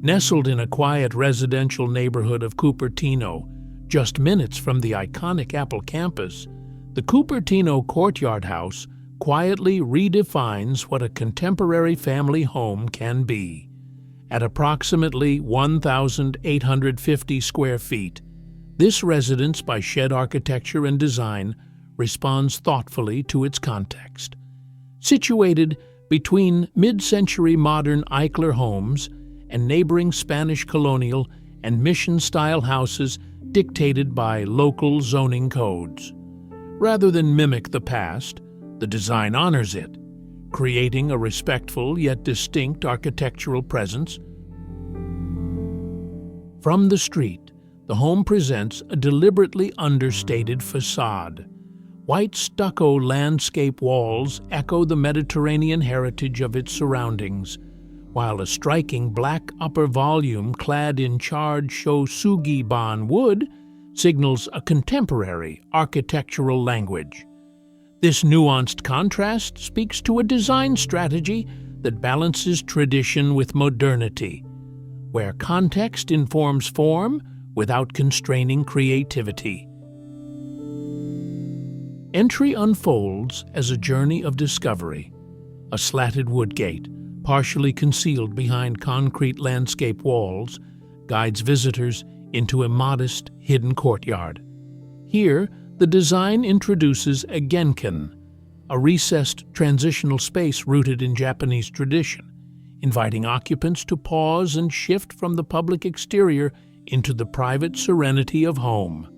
Nestled in a quiet residential neighborhood of Cupertino, just minutes from the iconic Apple campus, the Cupertino Courtyard House quietly redefines what a contemporary family home can be. At approximately 1,850 square feet, this residence by Shed Architecture and Design responds thoughtfully to its context. Situated between mid-century modern Eichler homes and neighboring Spanish colonial and mission-style houses dictated by local zoning codes. Rather than mimic the past, the design honors it, creating a respectful yet distinct architectural presence. From the street, the home presents a deliberately understated facade. White stucco landscape walls echo the Mediterranean heritage of its surroundings, while a striking black upper volume clad in charred shosugi-ban wood signals a contemporary architectural language. This nuanced contrast speaks to a design strategy that balances tradition with modernity, where context informs form without constraining creativity. Entry unfolds as a journey of discovery. A slatted wood gate, partially concealed behind concrete landscape walls, guides visitors into a modest, hidden courtyard. Here, the design introduces a genkan, a recessed transitional space rooted in Japanese tradition, inviting occupants to pause and shift from the public exterior into the private serenity of home.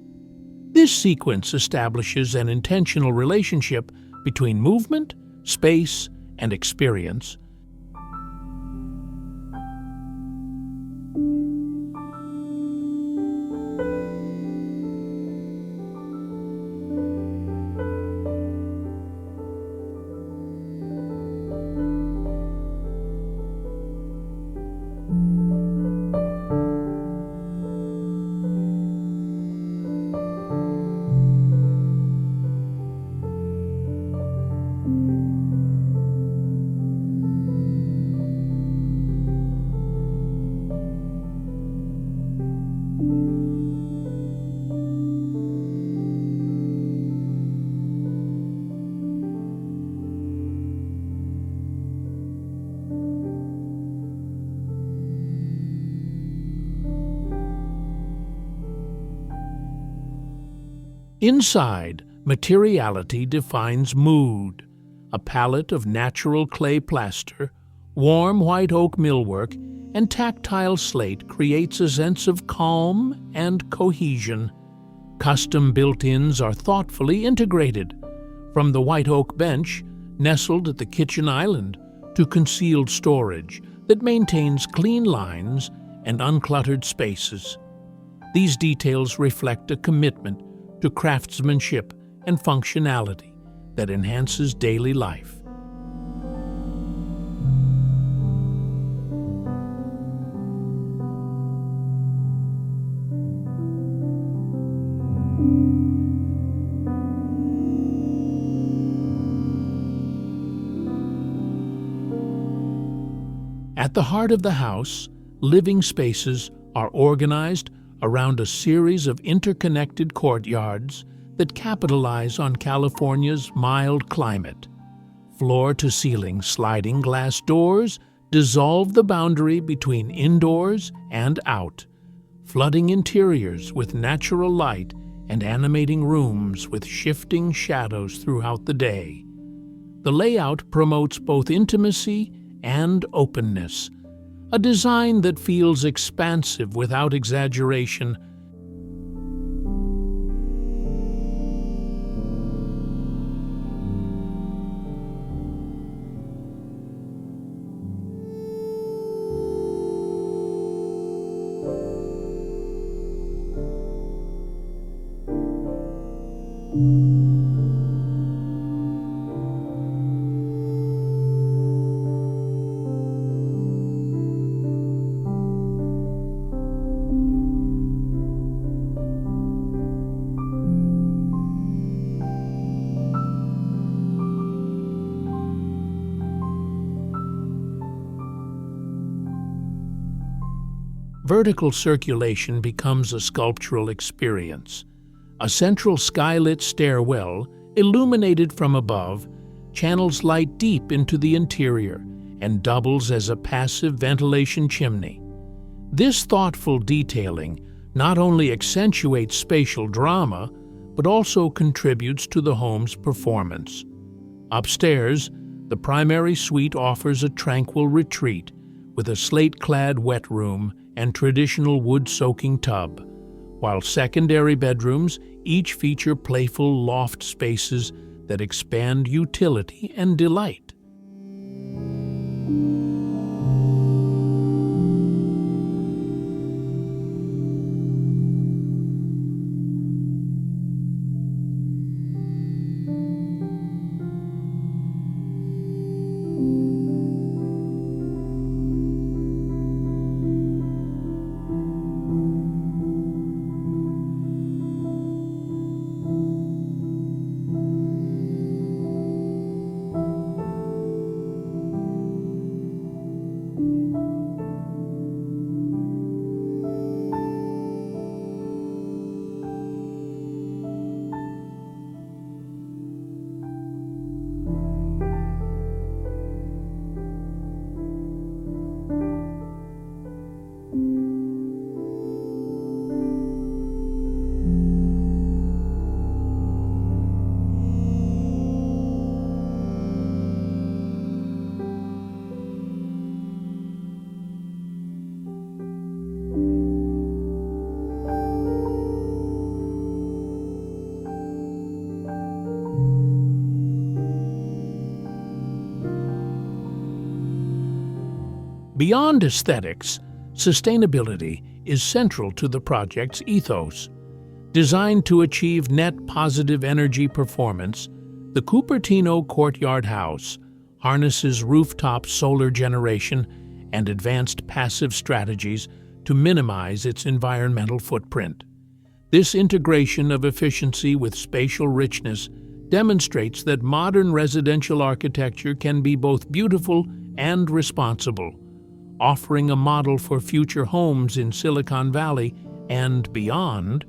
This sequence establishes an intentional relationship between movement, space, and experience. Inside, materiality defines mood. A palette of natural clay plaster, warm white oak millwork, and tactile slate creates a sense of calm and cohesion. Custom built-ins are thoughtfully integrated, from the white oak bench nestled at the kitchen island to concealed storage that maintains clean lines and uncluttered spaces. These details reflect a commitment to craftsmanship and functionality that enhances daily life. At the heart of the house, living spaces are organized around a series of interconnected courtyards that capitalize on California's mild climate. Floor-to-ceiling sliding glass doors dissolve the boundary between indoors and out, flooding interiors with natural light and animating rooms with shifting shadows throughout the day. The layout promotes both intimacy and openness, a design that feels expansive without exaggeration. vertical circulation becomes a sculptural experience. A central skylit stairwell, illuminated from above, channels light deep into the interior and doubles as a passive ventilation chimney. This thoughtful detailing not only accentuates spatial drama, but also contributes to the home's performance. Upstairs, the primary suite offers a tranquil retreat with a slate-clad wet room and traditional wood-soaking tub, while secondary bedrooms each feature playful loft spaces that expand utility and delight. Beyond aesthetics, sustainability is central to the project's ethos. Designed to achieve net positive energy performance, the Cupertino Courtyard House harnesses rooftop solar generation and advanced passive strategies to minimize its environmental footprint. This integration of efficiency with spatial richness demonstrates that modern residential architecture can be both beautiful and responsible, offering a model for future homes in Silicon Valley and beyond